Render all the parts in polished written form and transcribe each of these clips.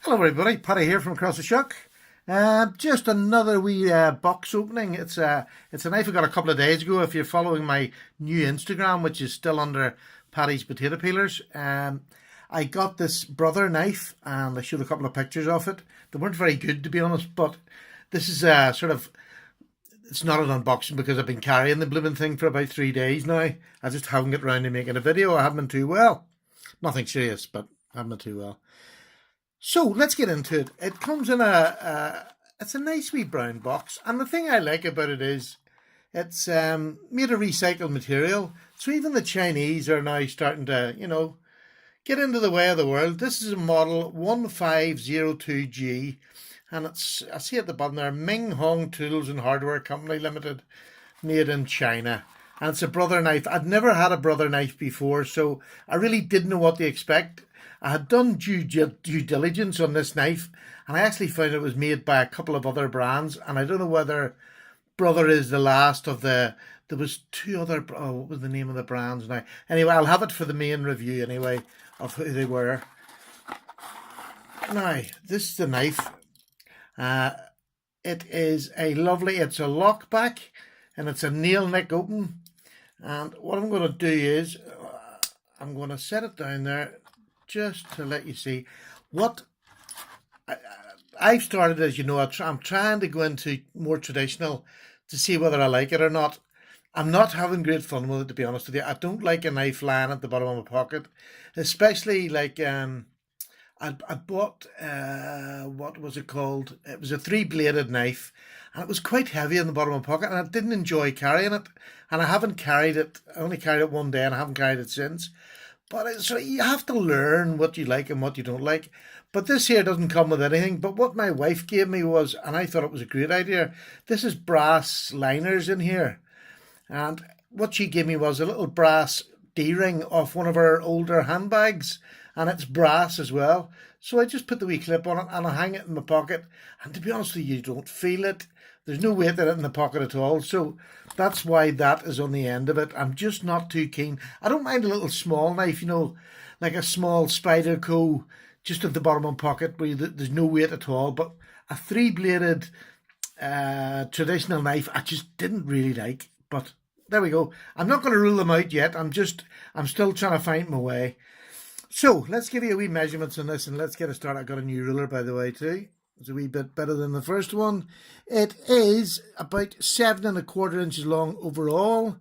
Hello everybody, Paddy here from across the shuck. Just another wee box opening. It's a knife I got a couple of days ago. If you're following my new Instagram, which is still under Paddy's Potato Peelers, I got this brother knife and I showed a couple of pictures of it. They weren't very good, to be honest, but this is it's not an unboxing because I've been carrying the blooming thing for about 3 days now. I just haven't got around to making a video. I haven't been too well. Nothing serious, but I haven't been too well. So let's get into it. It comes in it's a nice wee brown box, and the thing I like about it is it's made of recycled material. So even the Chinese are now starting to, get into the way of the world. This is a model 1502G, and it's, I see at the bottom there, Ming Hong Tools and Hardware Company Limited, made in China. And it's a brother knife. I'd never had a brother knife before, so I really didn't know what to expect. I had done due diligence on this knife, and I actually found it was made by a couple of other brands, and I don't know whether Brother is the last of there was two other, what was the name of the brands now? Anyway, I'll have it for the main review anyway, of who they were. Now, this is the knife. It is it's a lockback, and it's a nail nick open, and what I'm going to do is, I'm going to set it down there, just to let you see what I've started. As you know, I'm trying to go into more traditional to see whether I like it or not. I'm not having great fun with it, to be honest with you. I don't like a knife lying at the bottom of my pocket, especially like I bought what was it called? It was a 3-bladed knife, and it was quite heavy in the bottom of my pocket, and I didn't enjoy carrying it. And I haven't carried it. I only carried it one day, and I haven't carried it since. But so you have to learn what you like and what you don't like. But this here doesn't come with anything. But what my wife gave me was, and I thought it was a great idea, this is brass liners in here. And what she gave me was a little brass D-ring off one of her older handbags. And it's brass as well. So I just put the wee clip on it and I hang it in my pocket. And to be honest with you, you don't feel it. There's no weight in it in the pocket at all. So that's why that is on the end of it. I'm just not too keen. I don't mind a little small knife, like a small Spyderco just at the bottom of my pocket where there's no weight at all. But a 3-bladed traditional knife, I just didn't really like. But there we go. I'm not going to rule them out yet. I'm still trying to find my way. So let's give you a wee measurements on this and let's get it started. I got a new ruler, by the way, too. It's a wee bit better than the first one. It is about 7¼ inches long overall.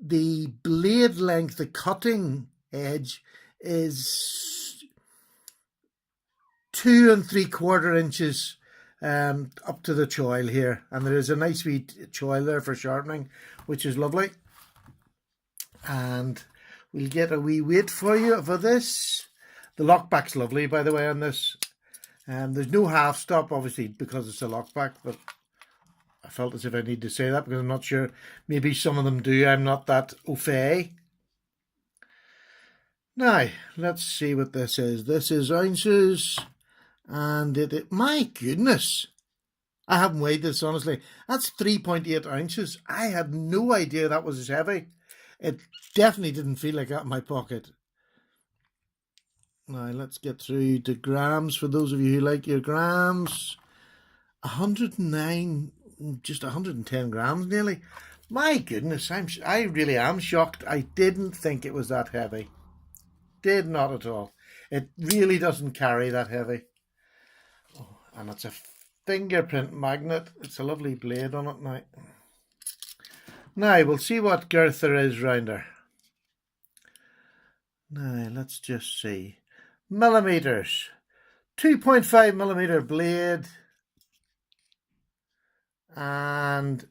The blade length, the cutting edge, is 2¾ inches up to the choil here. And there is a nice wee choil there for sharpening, which is lovely. And we'll get a wee weight for you for this. The lockback's lovely, by the way, on this. There's no half stop, obviously, because it's a lockback, but I felt as if I need to say that because I'm not sure. Maybe some of them do. I'm not that au fait. Now, let's see what this is. This is ounces, and my goodness, I haven't weighed this, honestly. That's 3.8 ounces. I had no idea that was as heavy. It definitely didn't feel like that in my pocket. Now let's get through to grams for those of you who like your grams. 109, just 110 grams nearly. My goodness, I really am shocked. I didn't think it was that heavy. Did not at all. It really doesn't carry that heavy. Oh, and it's a fingerprint magnet. It's a lovely blade on it now. Now we'll see what girth there is round her. Now let's just see. Millimeters, 2.5mm blade and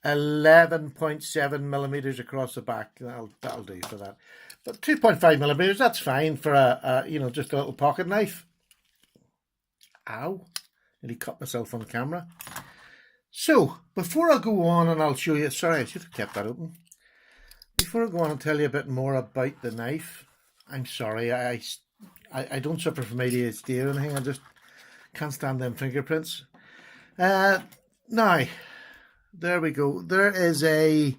11.7mm across the back. That'll do for that. But 2.5mm, that's fine for a just a little pocket knife. Ow! Nearly cut myself on the camera. So before I go on and I'll show you. Sorry, I should have kept that open. Before I go on and tell you a bit more about the knife, I'm sorry. I don't suffer from ADHD or anything. I just can't stand them fingerprints. Now, there we go. There is a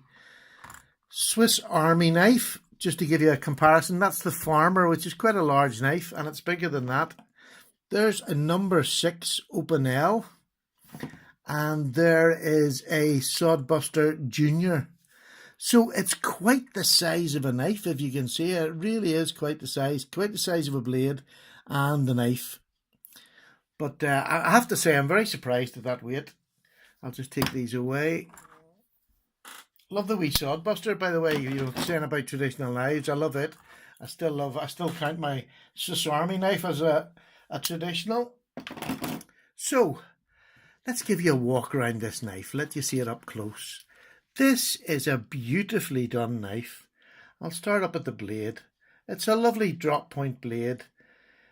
Swiss Army knife, just to give you a comparison. That's the Farmer, which is quite a large knife, and it's bigger than that. There's a number 6 open L, and there is a Sodbuster Junior. So it's quite the size of a knife, if you can see it. It really is quite the size of a blade and the knife. But I have to say, I'm very surprised at that weight. I'll just take these away. Love the wee Sodbuster, by the way. You're saying about traditional knives. I love it. I still count my Swiss Army knife as a traditional. So let's give you a walk around this knife. Let you see it up close. This is a beautifully done knife. I'll start up at the blade. It's a lovely drop point blade.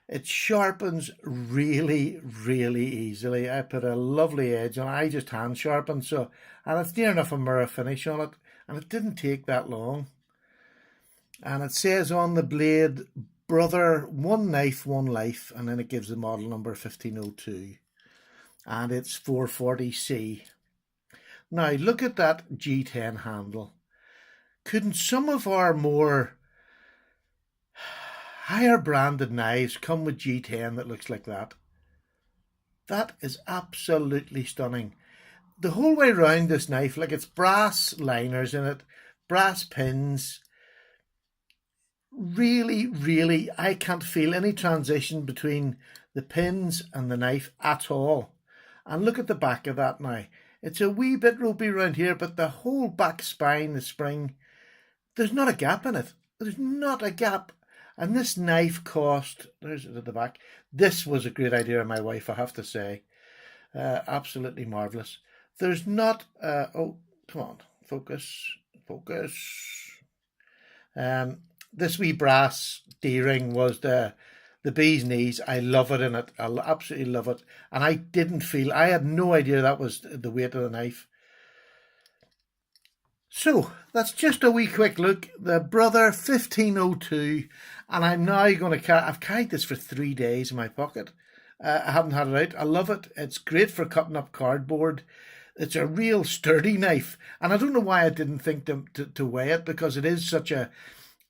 It sharpens really, really easily. I put a lovely edge on it. I just hand sharpen, and it's near enough a mirror finish on it, and it didn't take that long. And it says on the blade, brother, one knife, one life, and then it gives the model number 1502, and it's 440C. Now look at that G10 handle. Couldn't some of our more higher branded knives come with G10 that looks like that? That is absolutely stunning. The whole way around this knife, like, it's brass liners in it, brass pins. Really, really, I can't feel any transition between the pins and the knife at all. And look at the back of that now. It's a wee bit ropey around here, but the whole back spine, the spring, there's not a gap in it. There's not a gap. And this knife cost, there's it at the back. This was a great idea of my wife, I have to say. Absolutely marvellous. There's not, oh, come on, focus. This wee brass D-ring was the bee's knees. I love it in it. I absolutely love it. And I had no idea that was the weight of the knife. So that's just a wee quick look. The Brother 1502, and I'm now going to I've carried this for 3 days in my pocket. I haven't had it out. I love it. It's great for cutting up cardboard. It's a real sturdy knife, and I don't know why I didn't think to weigh it, because it is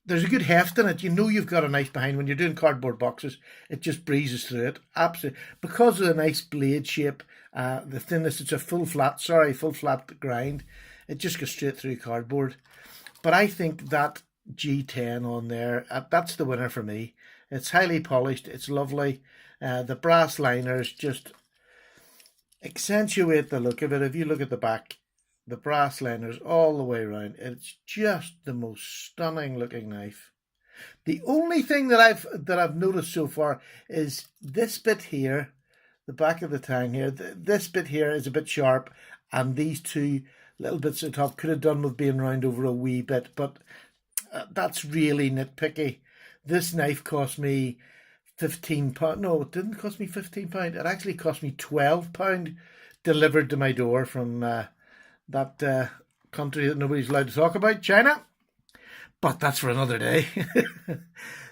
there's a good heft in it. You know you've got a knife behind when you're doing cardboard boxes. It just breezes through it. Absolutely. Because of the nice blade shape, the thinness, it's a full flat grind. It just goes straight through cardboard. But I think that G10 on there, that's the winner for me. It's highly polished. It's lovely. The brass liners just accentuate the look of it. If you look at the back, the brass liners all the way around. It's just the most stunning looking knife. The only thing that I've noticed so far is this bit here, the back of the tang here. This bit here is a bit sharp, and these two little bits at the top could have done with being round over a wee bit, but that's really nitpicky. This knife cost me £15. No, it didn't cost me £15. It actually cost me £12 delivered to my door from that country that nobody's allowed to talk about, China. But that's for another day.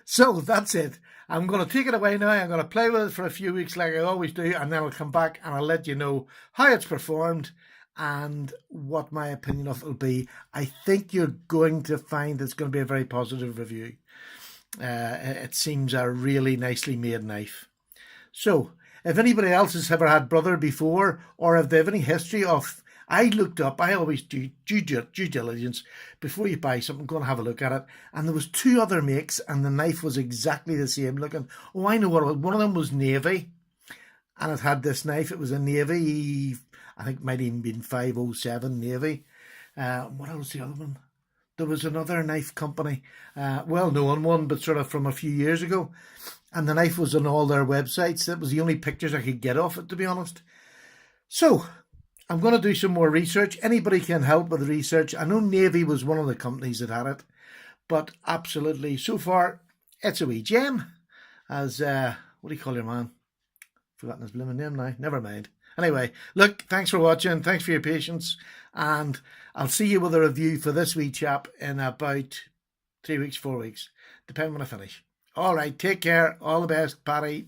So that's it. I'm going to take it away now. I'm going to play with it for a few weeks like I always do, and then I'll come back and I'll let you know how it's performed and what my opinion of it will be. I think you're going to find it's going to be a very positive review. It seems a really nicely made knife. So if anybody else has ever had Brother before, or if they have any history of, I looked up, I always do due diligence before you buy something. Go and have a look at it. And there was 2 other makes, and the knife was exactly the same looking. Oh, I know what it was. One of them was navy, and it had this knife. It was a navy, I think it might even been 507 navy. What else was the other one? There was another knife company, well-known one, but sort of from a few years ago. And the knife was on all their websites. That was the only pictures I could get off it, to be honest. So I'm going to do some more research. Anybody can help with the research. I know Navy was one of the companies that had it, but absolutely, so far, it's a wee gem. As, what do you call your man? Forgotten his blooming name now. Never mind. Anyway, look, thanks for watching. Thanks for your patience. And I'll see you with a review for this wee chap in about 3 weeks, 4 weeks, depending when I finish. All right, take care. All the best, Patty.